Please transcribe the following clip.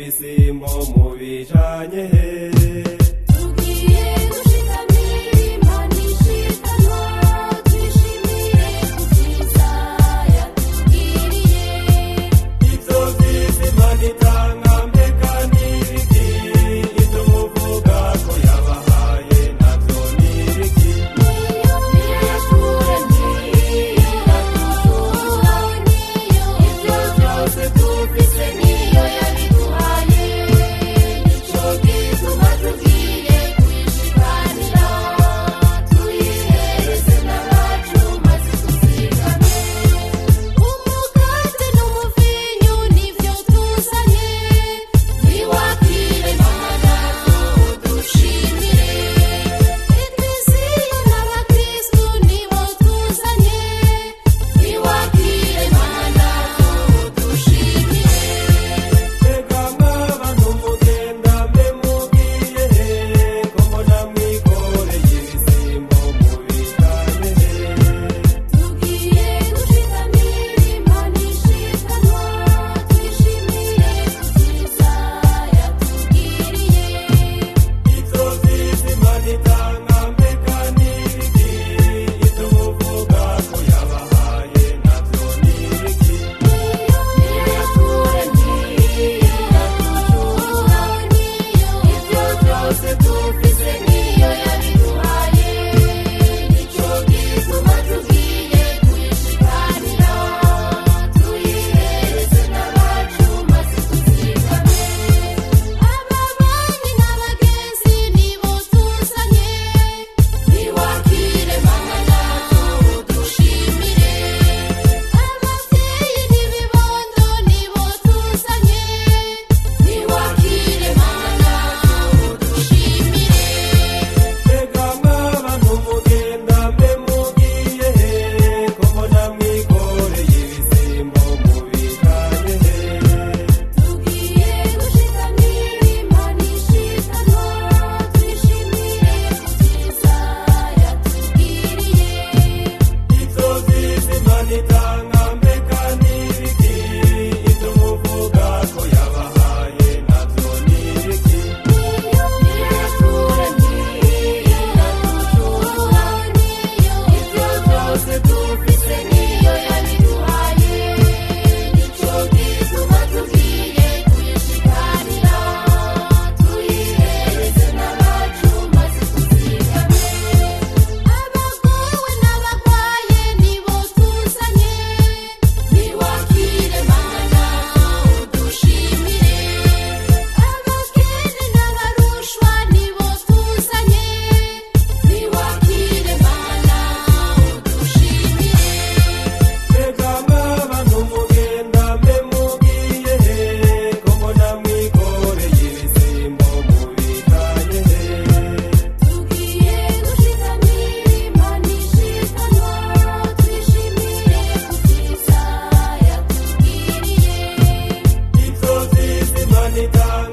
ibisimbo mu bijanye tugiye gushikamira Imana ishikanwa twishimire ku byiza yatugiriye ivyo vyiza Imana itanga mbega n'ibiki ivyo muvuga ko yabahaye navyo n'ibiki niyo yaturemye iraducura niyo ibyo byose dufise niyo yabiduhaye nico gituma tugiye kuyishikanira tuyihereze n'abacu maze tuzigame umukate n'umuvinyu nivyo tuzanye biwakire Mana tudushimire Ekleziya n'abakristu nibo tuzanye biwakire Mana tudushimire mbega mw'abantu mugenda mbe mugiye ko mbona mwikoreye ibisimbo mu bijanye tugiye gushikamira Imana ishikanwa twishimire ku byiza yatugiriye ivyo vyiza Imana itanga mbega n'ibiki ivyo muvuga ko yabahaye navyo n'ibiki niyo yaturemye iraducura niyo ibyo byose dufise niyo yabiduhaye nico gituma tugiye kuyishikanira tuyihereze n'abacu maze tuzigame ababanyi n'abagenzi nibo tuzanye biwakire Mana tudushimire abavyeyi n'ibibondo nibo tuzanye biwakire Mana tudushimire mbega mw'abantu mugenda mbe mugiye ko mbona mwikoreye ibisimbo mu bijanye tugiye gushikamira Imana ishikanwa twishimire ku byiza yatugiriye ivyo vyiza Imana itanga mbega n'ibiki ivyo muvuga ko yabahaye navyo n'ibiki niyo yaturemye iraducura niyo ibyo byose dufise niyo yabiduhaye nico gituma tugiye kuyishikanira tuyihereze n'abacu maze tuzigame mbega mw'abantu mugenda mbe mugiye ko mbona mwikoreye ibisimbo mu bijanye tugiye gushikamira Imana ishikanwa twishimire ku byiza yatugiriye mbega n'ibiki ivyo muvuga ko yabahaye navyo n'ibiki niyo yaturemye iraducura niyo ibyo byose dufise niyo yabiduhaye nico gituma tugiye kuyishikanira tuyihereze n'abacu maze tuzigame abagowe n'abagwaye nibo tuzanye biwakire Mana udushimire abakene n'abarushwa nibo tuzanye biwakire Mana udushimire mbega mw'abantu mugenda mbe mugiye ko mbona mwikoreye ibisimbo mu bijanye tugiye gushikamira Imana ishikanwa twishimire ku byiza yatugiriye ivyo vyiza Imana itanga